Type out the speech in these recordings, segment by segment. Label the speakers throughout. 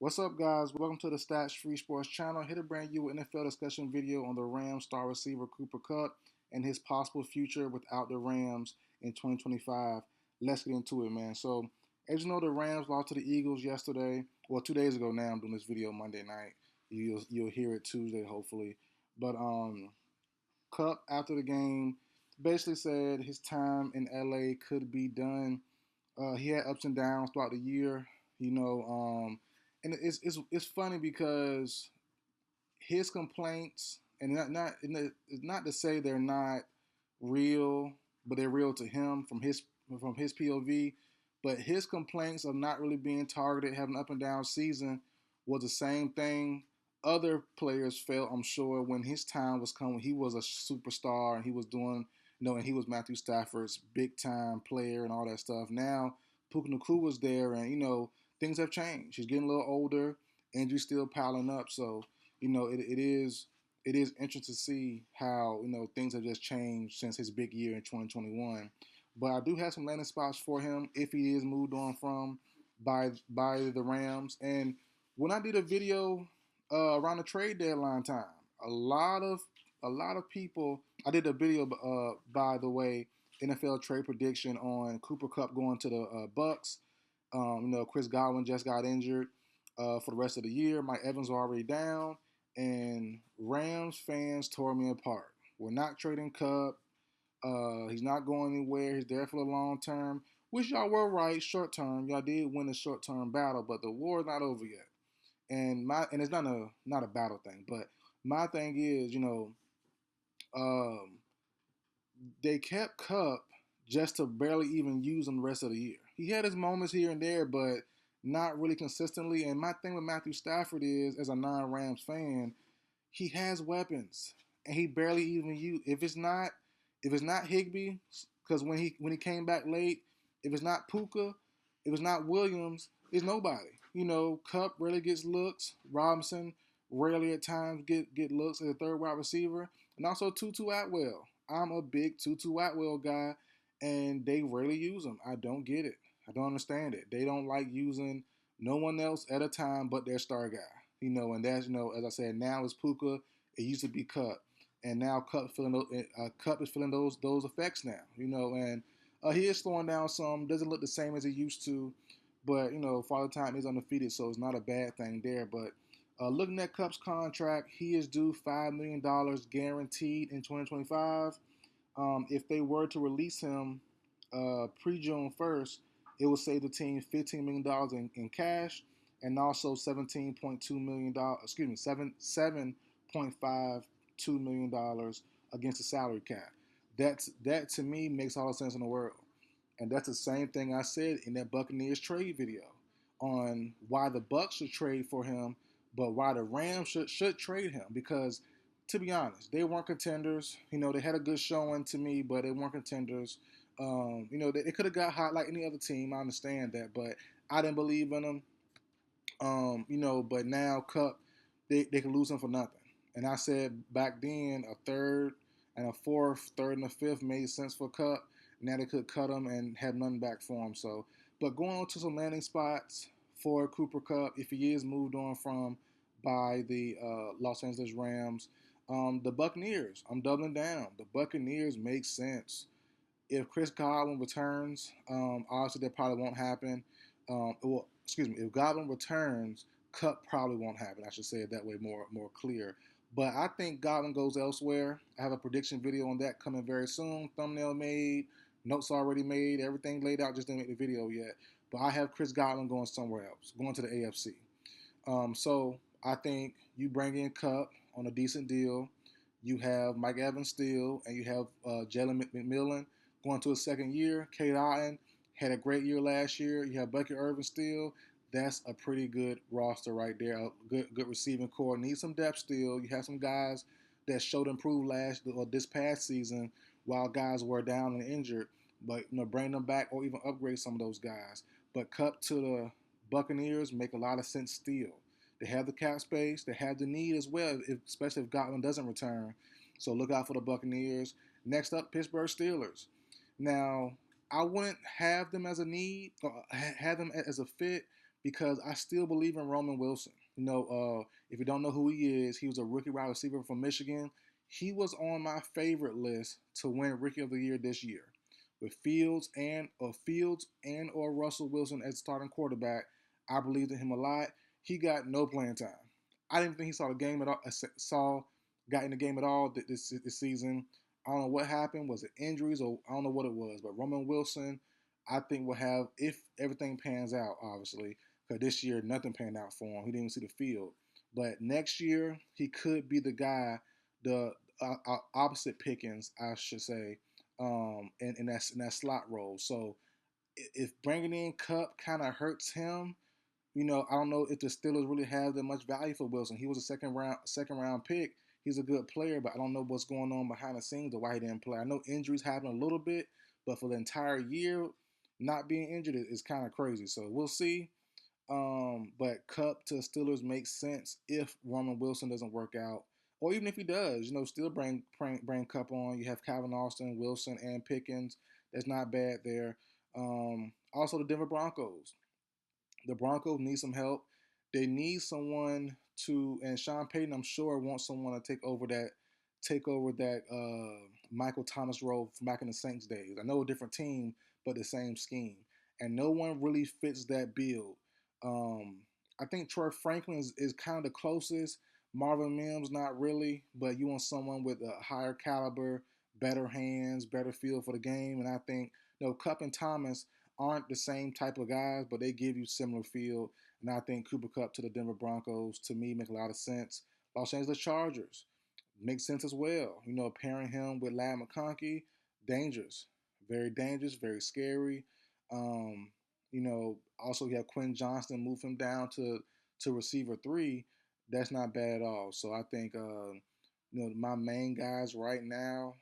Speaker 1: What's up, guys? Welcome to the Stats Free Sports channel. Here to bring you an NFL discussion video on the Rams star receiver Cooper Kupp and his possible future without the Rams in 2025. Let's get into it, man. So, as you know, the Rams lost to the Eagles yesterday. Well, 2 days ago now. I'm doing this video Monday night. You'll hear it Tuesday, hopefully. But Kupp after the game basically said his time in LA could be done. He had ups and downs throughout the year, you know. And it's funny because his complaints, and it's not to say they're not real, but they're real to him from his POV. But his complaints of not really being targeted, having an up and down season, was the same thing other players felt. I'm sure when his time was coming, he was a superstar and he was doing, and he was Matthew Stafford's big time player and all that stuff. Now Puka Nakua was there, and things have changed. He's getting a little older, injuries still piling up. So it is interesting to see how things have just changed since his big year in 2021. But I do have some landing spots for him if he is moved on from by the Rams. And when I did a video around the trade deadline time, a lot of people. I did a video, by the way, NFL trade prediction on Cooper Kupp going to the Bucks. Chris Godwin just got injured for the rest of the year. Mike Evans already down, and Rams fans tore me apart. We're not trading Kupp. He's not going anywhere. He's there for the long term. Which y'all were right, short term. Y'all did win the short term battle, but the war's not over yet. And it's not a battle thing, but my thing is, um, they kept Kupp just to barely even use him the rest of the year. He had his moments here and there, but not really consistently. And my thing with Matthew Stafford is, as a non-Rams fan, he has weapons, and he barely even use. If it's not Higbee, because when he came back late, if it's not Puka, if it's not Williams, it's nobody. Kupp rarely gets looks. Robinson rarely at times get looks as a third wide receiver, and also Tutu Atwell. I'm a big Tutu Atwell guy, and they rarely use him. I don't get it. I don't understand it. They don't like using no one else at a time but their star guy. And that's as I said, now it's Puka. It used to be Kupp, and now Kupp is feeling those effects now. And he is slowing down some. Doesn't look the same as he used to, but Father Time is undefeated, so it's not a bad thing there. But looking at Kupp's contract, he is due $5 million guaranteed in 2025. If they were to release him pre-June 1st, it would save the team $15 million in cash, and also $17.2 million. Excuse me, $7.52 million against the salary cap. That to me makes all the sense in the world, and that's the same thing I said in that Buccaneers trade video on why the Bucs should trade for him, but why the Rams should trade him, because to be honest, they weren't contenders. They had a good showing to me, but they weren't contenders. They could have got hot like any other team. I understand that, but I didn't believe in them. But now Kupp, they can lose him for nothing. And I said back then a third and a fourth, third and a fifth made sense for Kupp. Now they could cut him and have nothing back for him. So, but going on to some landing spots for Cooper Kupp, if he is moved on from by the Los Angeles Rams, the Buccaneers. I'm doubling down. The Buccaneers make sense. If Chris Godwin returns, obviously that probably won't happen. Excuse me. If Godwin returns, Kupp probably won't happen. I should say it that way, more clear. But I think Godwin goes elsewhere. I have a prediction video on that coming very soon. Thumbnail made, notes already made, everything laid out. Just didn't make the video yet. But I have Chris Godwin going somewhere else, going to the AFC. So I think you bring in Kupp on a decent deal. You have Mike Evans still, and you have Jalen McMillan going to his second year. Kate Otten had a great year last year. You have Bucky Irvin still. That's a pretty good roster right there. A good receiving core. Need some depth still. You have some guys that showed improved this past season while guys were down and injured. But bring them back or even upgrade some of those guys. But Kupp to the Buccaneers make a lot of sense still. They have the cap space. They have the need as well, especially if Godwin doesn't return. So look out for the Buccaneers. Next up, Pittsburgh Steelers. Now, I wouldn't have them as a need, or have them as a fit, because I still believe in Roman Wilson. If you don't know who he is, he was a rookie wide receiver from Michigan. He was on my favorite list to win Rookie of the Year this year, with Fields and or Russell Wilson as starting quarterback. I believed in him a lot. He got no playing time. I didn't think he saw the game at all. Got in the game at all this season. I don't know what happened. Was it injuries or I don't know what it was. But Roman Wilson, I think will have, if everything pans out, obviously, because this year nothing panned out for him. He didn't even see the field. But next year he could be the guy, the opposite Pickens, I should say, in that slot role. So if bringing in Kupp kind of hurts him, I don't know if the Steelers really have that much value for Wilson. He was a second round pick. He's a good player, but I don't know what's going on behind the scenes or why he didn't play. I know injuries happen a little bit, but for the entire year, not being injured is kind of crazy. So we'll see. But Kupp to Steelers makes sense if Roman Wilson doesn't work out, or even if he does. Still bring Kupp on. You have Calvin Austin, Wilson, and Pickens. That's not bad there. Also, the Denver Broncos. The Broncos need some help. They need someone and Sean Payton, I'm sure, wants someone to take over that Michael Thomas role from back in the Saints days. I know a different team, but the same scheme, and no one really fits that bill. Um, I think Troy Franklin is kind of the closest. Marvin Mims, not really, but you want someone with a higher caliber, better hands, better feel for the game, and I think Kupp and Thomas aren't the same type of guys, but they give you similar feel. And I think Cooper Kupp to the Denver Broncos, to me, make a lot of sense. Los Angeles Chargers makes sense as well. Pairing him with Lad McConkey, dangerous, very dangerous, very scary. Um, also you have Quinn Johnston, move him down to receiver three. That's not bad at all. So I think my main guys right now: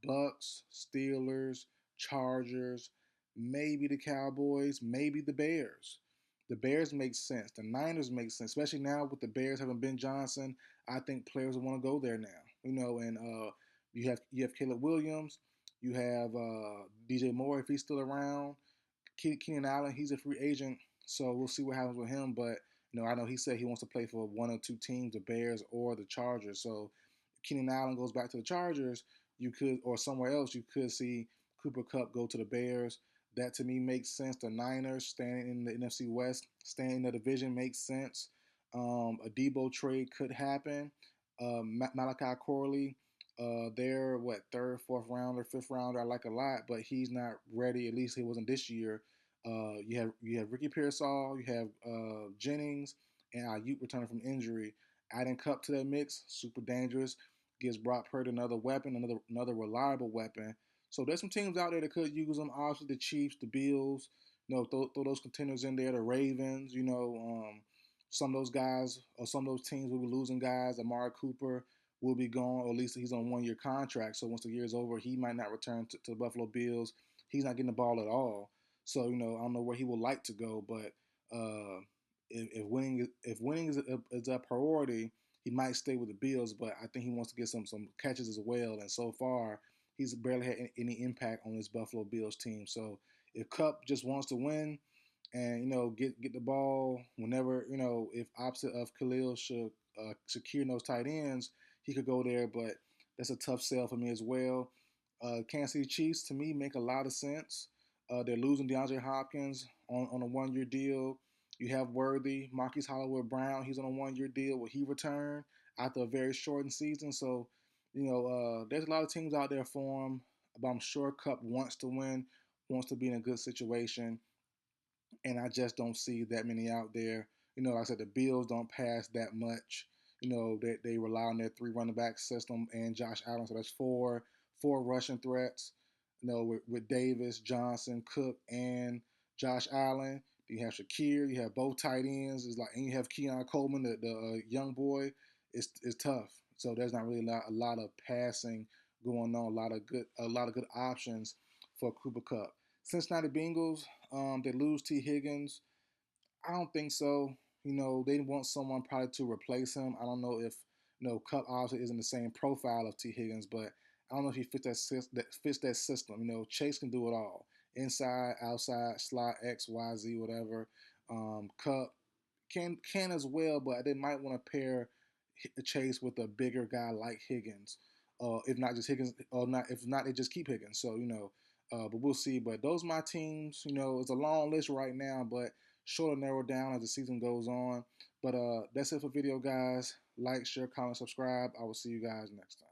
Speaker 1: Bucks, Steelers, Chargers, maybe the Cowboys, maybe the Bears. The Bears make sense. The Niners make sense, especially now with the Bears having Ben Johnson. I think players will want to go there now. And you have Caleb Williams, you have DJ Moore if he's still around. Keenan Allen, he's a free agent, so we'll see what happens with him. But I know he said he wants to play for one or two teams, the Bears or the Chargers. So Keenan Allen goes back to the Chargers, you could, or somewhere else, you could see Cooper Kupp go to the Bears. That to me makes sense. The Niners staying in the NFC West, staying in the division makes sense. A Debo trade could happen. Malachi Corley, they're what, third, fourth rounder, fifth rounder. I like a lot, but he's not ready. At least he wasn't this year. You have Ricky Pearsall, you have Jennings, and Ayuk returning from injury. Adding Kupp to that mix, super dangerous. Gives Brock Purdy another weapon, another reliable weapon. So there's some teams out there that could use them. Obviously, the Chiefs, the Bills. Throw those contenders in there. The Ravens. Some of those guys or some of those teams will be losing guys. Amari Cooper will be gone, or at least he's on a 1-year contract. So once the year is over, he might not return to the Buffalo Bills. He's not getting the ball at all. So I don't know where he would like to go, but if winning is a priority, he might stay with the Bills. But I think he wants to get some catches as well. And so far, he's barely had any impact on this Buffalo Bills team. So if Kupp just wants to win and get the ball whenever, if opposite of Khalil should secure those tight ends, he could go there. But that's a tough sell for me as well. Kansas City Chiefs to me make a lot of sense. They're losing DeAndre Hopkins on a 1-year deal. You have Worthy, Marquise Hollywood Brown. He's on a 1-year deal. Will he return after a very shortened season? So, there's a lot of teams out there for him. But I'm sure Kupp wants to win, wants to be in a good situation, and I just don't see that many out there. Like I said, the Bills don't pass that much. They rely on their three running back system and Josh Allen, so that's four rushing threats. With Davis, Johnson, Cook, and Josh Allen. You have Shakir. You have both tight ends. And you have Keon Coleman, the young boy. It's tough. So there's not really a lot of passing going on. A lot of good options for Cooper Kupp. Cincinnati Bengals. They lose T. Higgins. I don't think so. They want someone probably to replace him. I don't know if Kupp obviously isn't the same profile of T. Higgins, but I don't know if he fits that system. Chase can do it all: inside, outside, slot, X, Y, Z, whatever. Kupp can as well, but they might want to pair Chase with a bigger guy like Higgins. If not just Higgins, or not if not they just keep Higgins. So but we'll see. But those are my teams. It's a long list right now, but sure to narrow down as the season goes on. But that's it for video, guys. Like, share, comment, subscribe. I will see you guys next time.